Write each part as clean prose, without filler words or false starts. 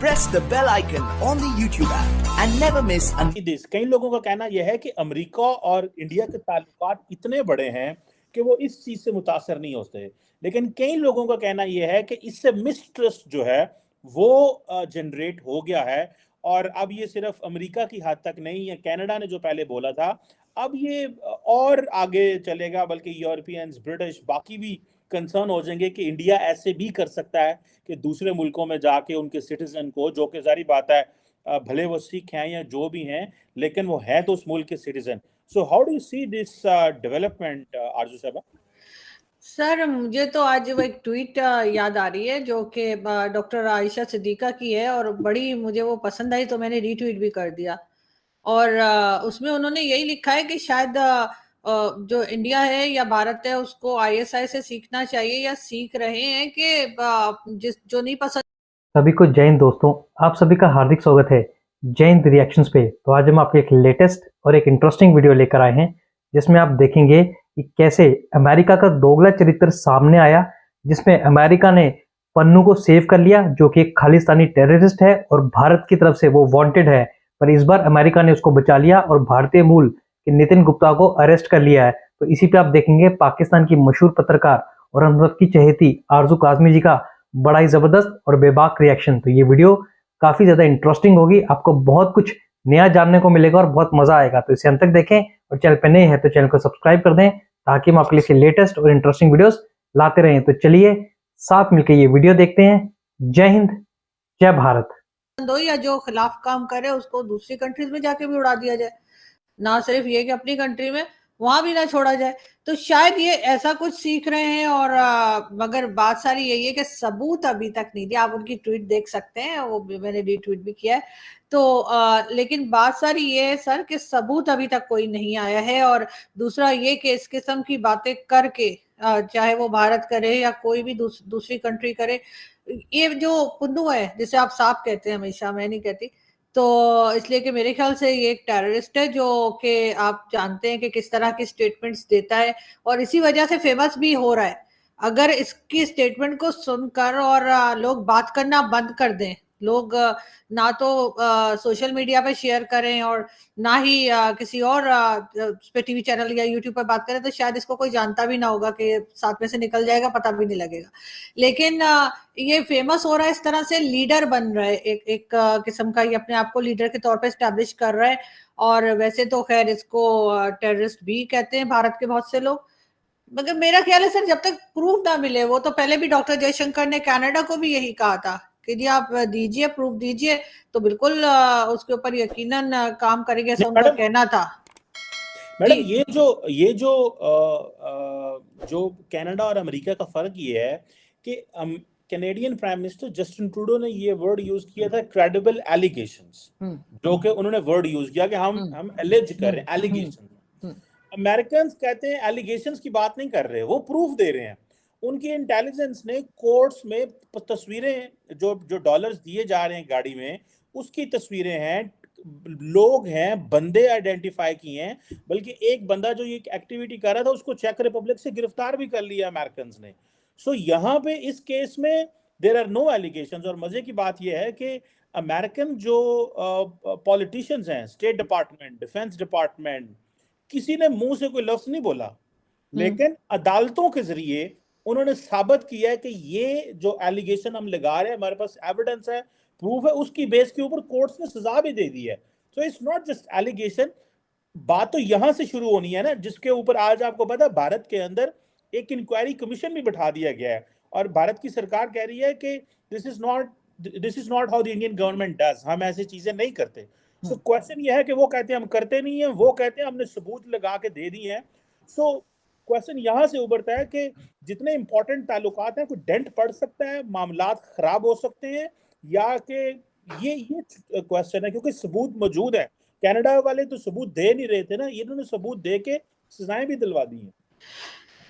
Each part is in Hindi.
press the bell icon on the YouTube app and never miss this. कई लोगों का कहना यह है कि अमेरिका और इंडिया के ताल्लुकात इतने बड़े हैं कि वो इस चीज से मुतासर नहीं होते, लेकिन कई लोगों का कहना यह है कि इससे मिसट्रस्ट जो है वो जनरेट हो गया है। और अब ये सिर्फ अमेरिका की हद तक नहीं है, कनाडा ने जो पहले बोला था अब ये और आगे चलेगा, बल्कि यूरोपियंस, ब्रिटिश, बाकी भी कंसर्न हो जाएंगे कि इंडिया ऐसे भी कर सकता है कि दूसरे मुल्कों में जाके उनके सिटीजन को, जो कि सारी बात है भले वो सिख हैं या जो भी हैं, लेकिन वो है तो उस मुल्क के citizen. So how do you see this development आरजू साहबा? सर मुझे तो आज वो एक ट्वीट याद आ रही है जो कि डॉक्टर आयशा सिद्दीका की है और बड़ी मुझे वो पसंद आई, तो मैंने रीट्वीट भी कर दिया। और उसमें उन्होंने यही लिखा है कि शायद जो इंडिया है या भारत है उसको आईएसआई से सीखना चाहिए या सीख रहे हैं कि जिस जो नहीं पसंद। सभी को जय हिंद दोस्तों, आप सभी का हार्दिक स्वागत है जय हिंद रिएक्शंस पे। तो आज हम आपके एक लेटेस्ट और एक इंटरेस्टिंग वीडियो लेकर आए हैं जिसमें आप देखेंगे कि कैसे अमेरिका का दोगला चरित्र सामने आया, जिसमें अमेरिका ने पन्नू को सेव कर लिया जो कि एक खालिस्तानी टेररिस्ट है और भारत की तरफ से वो वांटेड है, पर इस बार अमेरिका ने उसको बचा लिया और भारतीय मूल के नितिन गुप्ता को अरेस्ट कर लिया है। तो इसी पे आप देखेंगे पाकिस्तान की मशहूर पत्रकार और हम सबकी चहेती आरजू काजमी जी का बड़ा ही जबरदस्त और बेबाक रिएक्शन। तो ये वीडियो काफी ज्यादा इंटरेस्टिंग होगी, आपको बहुत कुछ नया जानने को मिलेगा और बहुत मजा आएगा। तो इसे अंत तक देखें और चैनल पे नए हैं तो चैनल को सब्सक्राइब कर दें ताकि हम आपके लिए लेटेस्ट और इंटरेस्टिंग वीडियोस लाते रहें। तो चलिए साथ मिलकर ये वीडियो देखते हैं। जय हिंद, जय भारत। दो या जो खिलाफ काम करे उसको दूसरी कंट्रीज में जाके भी उड़ा दिया जाए, ना सिर्फ ये कि अपनी कंट्री में वहां भी ना छोड़ा जाए। तो शायद ये ऐसा कुछ सीख रहे हैं। और मगर बात सारी यही है कि सबूत अभी तक नहीं दिया। आप उनकी ट्वीट देख सकते हैं, वो मैंने रीट्वीट भी किया है। तो लेकिन बात सारी ये है सर कि सबूत अभी तक कोई नहीं आया है। और दूसरा ये कि इस किस्म की बातें करके चाहे वो भारत करे या कोई भी दूसरी कंट्री करे, ये जो पुन्नू है जिसे आप सांप कहते हैं, हमेशा मैं नहीं कहती, तो इसलिए कि मेरे ख्याल से ये एक टेररिस्ट है जो कि आप जानते हैं कि किस तरह की स्टेटमेंट्स देता है और इसी वजह से फेमस भी हो रहा है। अगर इसकी स्टेटमेंट को सुनकर और लोग बात करना बंद कर दें, लोग ना तो सोशल मीडिया पे शेयर करें और ना ही किसी और पे टीवी चैनल या यूट्यूब पर बात करें, तो शायद इसको कोई जानता भी ना होगा कि साथ में से निकल जाएगा, पता भी नहीं लगेगा। लेकिन ये फेमस हो रहा है, इस तरह से लीडर बन रहा है, एक किस्म का ये अपने आप को लीडर के तौर पे स्टैब्लिश कर रहा है। और वैसे तो खैर इसको टेररिस्ट भी कहते हैं भारत के बहुत से लोग, मगर मेरा ख्याल है सर जब तक प्रूफ ना मिले, वो तो पहले भी डॉक्टर जयशंकर ने कनाडा को भी यही कहा था कि जी आप दीजिए, प्रूफ दीजिए, तो बिल्कुल उसके ऊपर यकीनन काम करेंगे, ऐसा उनका कहना था। मैडम जो कनाडा और अमेरिका का फर्क ये है कि Canadian prime minister Justin Trudeau ने ये वर्ड यूज किया था, क्रेडिबल एलिगेशंस, जो कि उन्होंने वर्ड यूज किया कि हम एलिज कर रहे हैं, एलिगेशंस। अमेरिकन्स कहते हैं एलिगेशंस की बात नहीं कर रहे, वो प्रूफ दे रहे हैं। उनकी इंटेलिजेंस ने कोर्ट्स में तस्वीरें, जो डॉलर्स दिए जा रहे हैं गाड़ी में, उसकी तस्वीरें हैं, लोग हैं, बंदे आइडेंटिफाई किए हैं। बल्कि एक बंदा जो ये एक्टिविटी कर रहा था उसको चेक रिपब्लिक से गिरफ्तार भी कर लिया अमेरिकन्स ने। सो यहाँ पे इस केस में देयर आर नो एलिगेशंस। और मजे की बात यह है कि अमेरिकन जो पॉलिटिशियंस हैं, स्टेट डिपार्टमेंट, डिफेंस डिपार्टमेंट, किसी ने मुंह से कोई लफ्ज नहीं बोला, लेकिन अदालतों के जरिए उन्होंने साबित किया है कि ये जो एलिगेशन हम लगा रहे हैं, हमारे पास एविडेंस है, प्रूफ है, उसकी बेस के ऊपर कोर्ट्स ने सजा भी दे दी है। So it's not just allegation. बात तो यहां से शुरू होनी है ना, जिसके ऊपर आज आपको पता है भारत के अंदर एक इंक्वायरी कमीशन भी बैठा दिया गया है और भारत की सरकार कह रही है कि this is not how the Indian government does, हम ऐसी चीजें नहीं करते। सो क्वेश्चन यह है कि वो कहते हैं हम करते नहीं है, वो कहते हैं हमने सबूत लगा के दे दिए हैं। सो क्वेश्चन यहां से उभरता है कि जितने इंपॉर्टेंट ताल्लुकात हैं, कोई डेंट पड़ सकता है, मामलात खराब हो सकते हैं, या कि ये क्वेश्चन है क्योंकि सबूत मौजूद है। कनाडा वाले तो सबूत दे नहीं रहे थे ना, इन्होंने सबूत दे के सजाएं भी दिलवा दी हैं।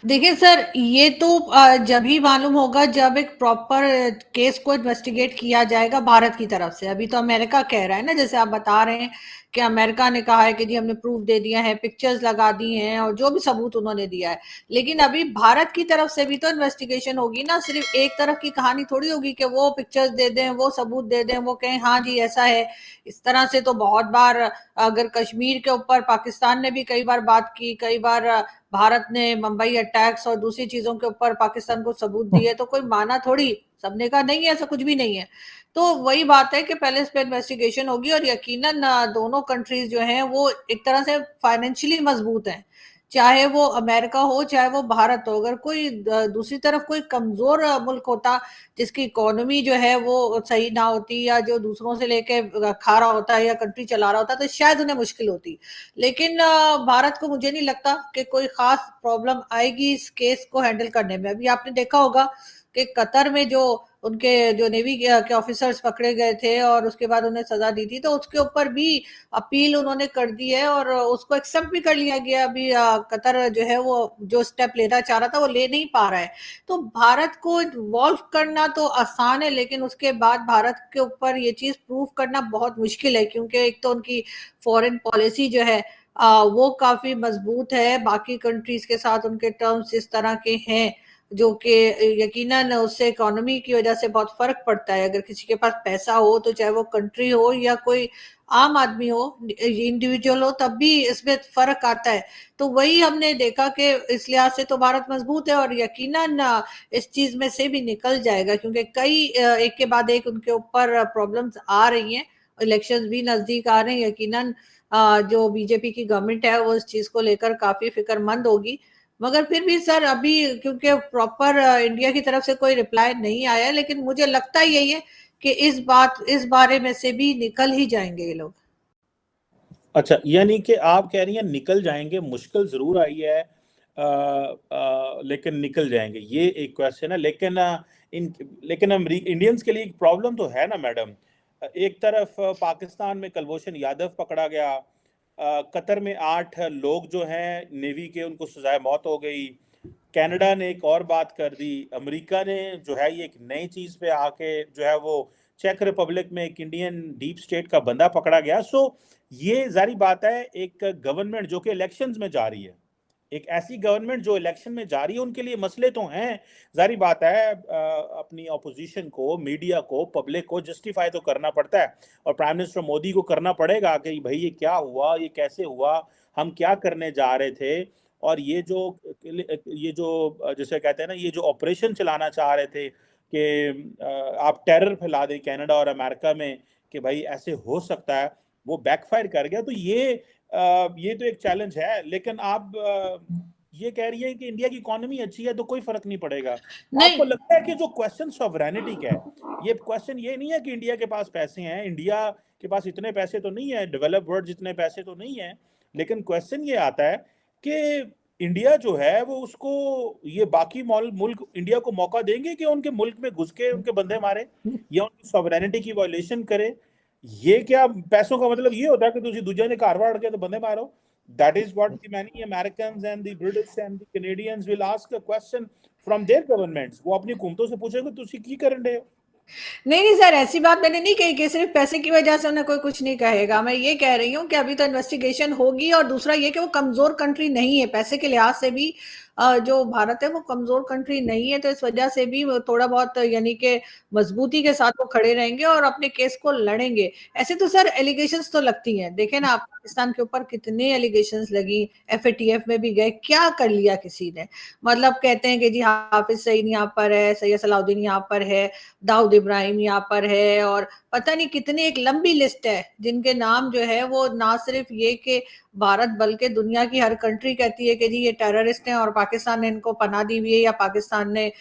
देखिए सर, ये तो जब ही मालूम होगा जब एक प्रॉपर केस को इन्वेस्टिगेट किया जाएगा भारत की तरफ से। अभी तो अमेरिका कह रहा है ना, जैसे आप बता रहे हैं कि अमेरिका ने कहा है कि जी हमने प्रूफ दे दिया है, पिक्चर्स लगा दी हैं और जो भी सबूत उन्होंने दिया है। लेकिन अभी भारत की तरफ से भी तो इन्वेस्टिगेशन होगी ना, सिर्फ एक तरफ की कहानी थोड़ी होगी कि वो पिक्चर्स दे दें, वो सबूत दे दें, वो कहें हाँ जी ऐसा है। इस तरह से तो बहुत बार अगर कश्मीर के ऊपर पाकिस्तान ने भी कई बार बात की, कई बार भारत ने मुंबई अटैक्स और दूसरी चीजों के ऊपर पाकिस्तान को सबूत दिए, तो कोई माना थोड़ी, सबने कहा नहीं है, ऐसा कुछ भी नहीं है। तो वही बात है कि पहले इस पे इन्वेस्टिगेशन होगी और यकीनन दोनों कंट्रीज जो हैं वो एक तरह से फाइनेंशियली मजबूत हैं, चाहे वो अमेरिका हो चाहे वो भारत हो। अगर कोई दूसरी तरफ कोई कमजोर मुल्क होता जिसकी इकोनॉमी जो है वो सही ना होती या जो दूसरों से लेके खा रहा होता है या कंट्री चला रहा होता तो शायद उन्हें मुश्किल होती। लेकिन भारत को मुझे नहीं लगता कि कोई खास प्रॉब्लम आएगी इस केस को हैंडल करने में। अभी आपने देखा होगा कि कतर में जो उनके जो नेवी के ऑफिसर्स पकड़े गए थे और उसके बाद उन्हें सजा दी थी, तो उसके ऊपर भी अपील उन्होंने कर दी है और उसको एक्सेप्ट भी कर लिया गया। अभी कतर जो है वो जो स्टेप लेना चाह रहा था वो ले नहीं पा रहा है। तो भारत को इन्वॉल्व करना तो आसान है, लेकिन उसके बाद भारत के ऊपर ये चीज प्रूव करना बहुत मुश्किल है, क्योंकि एक तो उनकी फॉरेन पॉलिसी जो है वो काफी मजबूत है, बाकी कंट्रीज के साथ उनके टर्म्स इस तरह के हैं जो कि यकीनन उससे इकोनॉमी की वजह से बहुत फर्क पड़ता है। अगर किसी के पास पैसा हो तो चाहे वो कंट्री हो या कोई आम आदमी हो, इंडिविजुअल हो, तब भी इसमें फर्क आता है। तो वही हमने देखा कि इस लिहाज से तो भारत मजबूत है और यकीनन इस चीज में से भी निकल जाएगा, क्योंकि कई एक के बाद एक उनके ऊपर प्रॉब्लम्स आ रही हैं, इलेक्शंस भी नजदीक आ रहे हैं। यकीनन जो बीजेपी की गवर्नमेंट है वो इस चीज को लेकर काफी फिक्रमंद होगी। मगर फिर भी सर अभी क्योंकि प्रॉपर इंडिया की तरफ से कोई रिप्लाई नहीं आया, लेकिन मुझे लगता यही है कि इस बारे में से भी निकल ही जाएंगे ये लोग। अच्छा, यानी कि आप कह रही हैं निकल जाएंगे, मुश्किल जरूर आई है लेकिन निकल जाएंगे, ये एक क्वेश्चन है। लेकिन हम इंडियंस के लिए एक प्रॉब्लम तो है ना मैडम। एक तरफ पाकिस्तान में कुलभूषण यादव पकड़ा गया, कतर में 8 लोग जो हैं नेवी के उनको सजाए मौत हो गई, कनाडा ने एक और बात कर दी, अमेरिका ने जो है ये एक नई चीज पे आके जो है वो चेक रिपब्लिक में एक इंडियन डीप स्टेट का बंदा पकड़ा गया। सो ये जारी बात है, एक गवर्नमेंट जो कि इलेक्शंस में जा रही है, एक ऐसी गवर्नमेंट जो इलेक्शन में जा रही है, उनके लिए मसले तो हैं। जारी बात है अपनी ऑपोजिशन को, मीडिया को, पब्लिक को जस्टिफाई तो करना पड़ता है और प्राइम मिनिस्टर मोदी को करना पड़ेगा कि भाई ये क्या हुआ, ये कैसे हुआ, हम क्या करने जा रहे थे। और ये जो जैसे कहते हैं ना, ये जो ऑपरेशन चलाना चाह रहे थे कि आप टेरर फैला दें कनाडा और अमेरिका में कि भाई ऐसे हो सकता है, वो बैकफायर कर गया। तो ये तो एक चैलेंज है। लेकिन आप ये कह रही है कि इंडिया की इकोनॉमी अच्छी है तो कोई फर्क नहीं पड़ेगा। आपको लगता है कि जो क्वेश्चन सॉवरेनिटी का है, ये क्वेश्चन ये नहीं है कि इंडिया के पास पैसे हैं, इंडिया के पास इतने पैसे तो नहीं है, डेवलप्ड वर्ल्ड जितने पैसे तो नहीं है, लेकिन क्वेश्चन ये आता है कि इंडिया जो है वो उसको ये बाकी मुल्क इंडिया को मौका देंगे कि उनके मुल्क में घुस के उनके बंदे मारे या उनकी सॉवरेनिटी की वायलेशन करे। ये क्या पैसों का मतलब ये होता है कि तुसी दूजे ने घर वाड़ के तो बंदे मारो? That is what the many Americans and the British and the Canadians will ask a question from their governments. वो अपनी हुकूमतों से पूछेंगे तुसी की करन रहे हो? नहीं सर, ऐसी बात मैंने नहीं कही कि सिर्फ पैसे की वजह से उन्हें कोई कुछ नहीं कहेगा। मैं ये कह रही हूँ कि अभी तो इन्वेस्टिगेशन होगी और दूसरा ये कि वो कमजोर कंट्री नहीं है, पैसे के लिहाज से भी जो भारत है वो कमजोर कंट्री नहीं है, तो इस वजह से भी वो थोड़ा बहुत यानी कि मजबूती के साथ वो खड़े रहेंगे और अपने केस को लड़ेंगे। ऐसे तो सर एलिगेशंस तो लगती हैं, देखें ना आप पाकिस्तान के ऊपर कितने एलिगेशंस लगी, FATF में भी गए, क्या कर लिया किसी ने? मतलब कहते हैं कि जी हाफिज सईद यहाँ पर है, सैयद सलाउद्दीन यहाँ पर है, दाऊद इब्राहिम यहाँ पर है और पता नहीं कितनी एक लंबी लिस्ट है जिनके नाम जो है वो ना सिर्फ ये कि भारत बल्कि दुनिया की हर कंट्री कहती है कि जी ये टेररिस्ट हैं और पाकिस्तान ने इनको पनाह दी हुई है या पाकिस्तान ने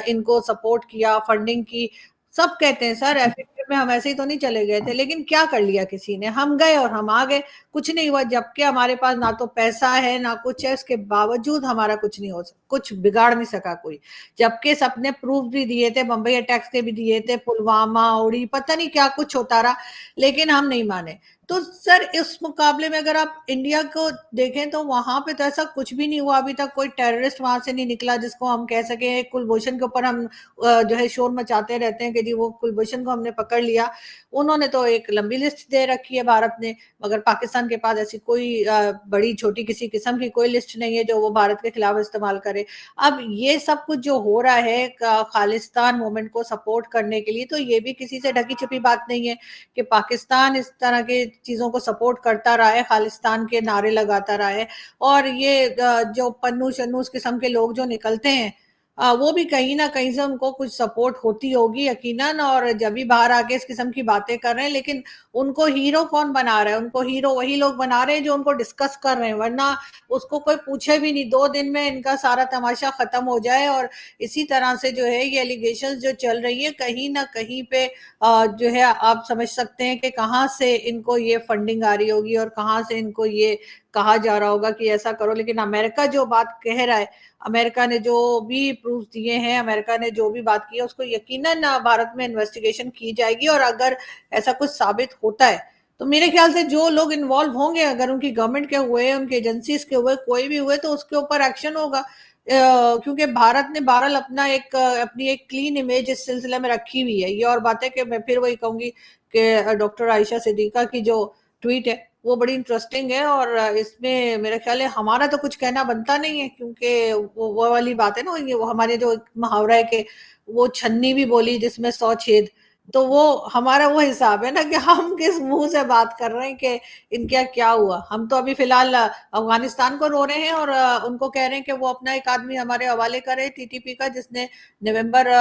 इनको सपोर्ट किया, फंडिंग की। सब कहते हैं सर FATF में हम ऐसे ही तो नहीं चले गए थे, लेकिन क्या कर लिया किसी ने? हम गए और हम आ गए, कुछ नहीं हुआ, जबकि हमारे पास ना तो पैसा है ना कुछ है, उसके बावजूद हमारा कुछ नहीं हो सका, कुछ बिगाड़ नहीं सका कोई, जबकि सबने प्रूफ भी दिए थे, बम्बई अटैक्स के भी दिए थे, पुलवामा, उड़ी, पता नहीं क्या कुछ होता रहा, लेकिन हम नहीं माने। तो सर इस मुकाबले में अगर आप इंडिया को देखें तो वहां पे तो ऐसा कुछ भी नहीं हुआ अभी तक, कोई टेररिस्ट वहां से नहीं निकला जिसको हम कह सके। कुलभूषण के ऊपर हम जो है शोर मचाते रहते हैं कि जी वो कुलभूषण को हमने पकड़ कर लिया। उन्होंने तो एक लंबी लिस्ट दे रखी है भारत ने, मगर पाकिस्तान के पास ऐसी कोई बड़ी छोटी किसी किस्म की कोई लिस्ट नहीं है जो वो भारत के खिलाफ इस्तेमाल करे। अब ये सब कुछ जो हो रहा है खालिस्तान मूवमेंट को सपोर्ट करने के लिए, तो ये भी किसी से ढकी छुपी बात नहीं है कि पाकिस्तान इस तरह की चीजों को सपोर्ट करता रहा है, खालिस्तान के नारे लगाता रहा है। और ये जो पन्नू शन्नू किस्म के लोग जो निकलते हैं, वो भी कहीं ना कहीं से उनको कुछ सपोर्ट होती होगी यकीनन, और जब भी बाहर आके इस किस्म की बातें कर रहे हैं। लेकिन उनको हीरो कौन बना रहा है? उनको हीरो वही लोग बना रहे हैं जो उनको डिस्कस कर रहे हैं, वरना उसको कोई पूछे भी नहीं। 2 दिन में इनका सारा तमाशा खत्म हो जाए। और इसी तरह से जो है ये एलिगेशंस जो चल रही है, कहीं ना कहीं पे जो है आप समझ सकते हैं कि कहाँ से इनको ये फंडिंग आ रही होगी और कहाँ से इनको ये कहा जा रहा होगा कि ऐसा करो। लेकिन अमेरिका जो बात कह रहा है, अमेरिका ने जो भी प्रूफ दिए हैं, अमेरिका ने जो भी बात की है, उसको यकीनन भारत में इन्वेस्टिगेशन की जाएगी। और अगर ऐसा कुछ साबित होता है तो मेरे ख्याल से जो लोग इन्वॉल्व होंगे, अगर उनकी गवर्नमेंट के हुए, उनकी एजेंसीज के हुए, कोई भी हुए, तो उसके ऊपर एक्शन होगा। क्योंकि भारत ने बहरहाल अपनी एक क्लीन इमेज इस सिलसिले में रखी हुई है। ये और बात है कि मैं फिर वही कहूंगी कि डॉक्टर आयशा सिद्दीका की जो ट्वीट है वो बड़ी इंटरेस्टिंग है, और इसमें मेरा ख्याल है हमारा तो कुछ कहना बनता नहीं है, क्योंकि वो वाली बात है ना, ये वो हमारे जो मुहावरा है कि वो छन्नी भी बोली जिसमें 100 छेद। तो वो हमारा वो हिसाब है ना कि हम किस मुंह से बात कर रहे हैं कि इनका क्या हुआ। हम तो अभी फिलहाल अफगानिस्तान को रो रहे हैं और उनको कह रहे हैं कि वो अपना एक आदमी हमारे हवाले करे टीटीपी का, जिसने नवंबर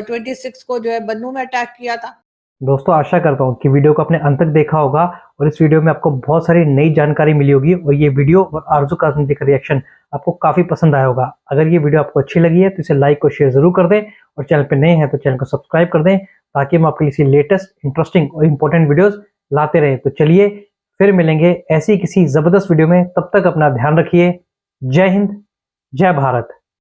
26 को जो है बन्नू में अटैक किया था। दोस्तों आशा करता हूँ कि वीडियो को आपने अंत तक देखा होगा और इस वीडियो में आपको बहुत सारी नई जानकारी मिली होगी और ये वीडियो और आरजू काज़मी जी का रिएक्शन आपको काफ़ी पसंद आया होगा। अगर ये वीडियो आपको अच्छी लगी है तो इसे लाइक और शेयर जरूर कर दें और चैनल पे नए हैं तो चैनल को सब्सक्राइब कर दें, ताकि हम आपके लिए लेटेस्ट इंटरेस्टिंग और इंपॉर्टेंट वीडियोज़ लाते रहें। तो चलिए फिर मिलेंगे ऐसी किसी ज़बरदस्त वीडियो में, तब तक अपना ध्यान रखिए। जय हिंद, जय भारत।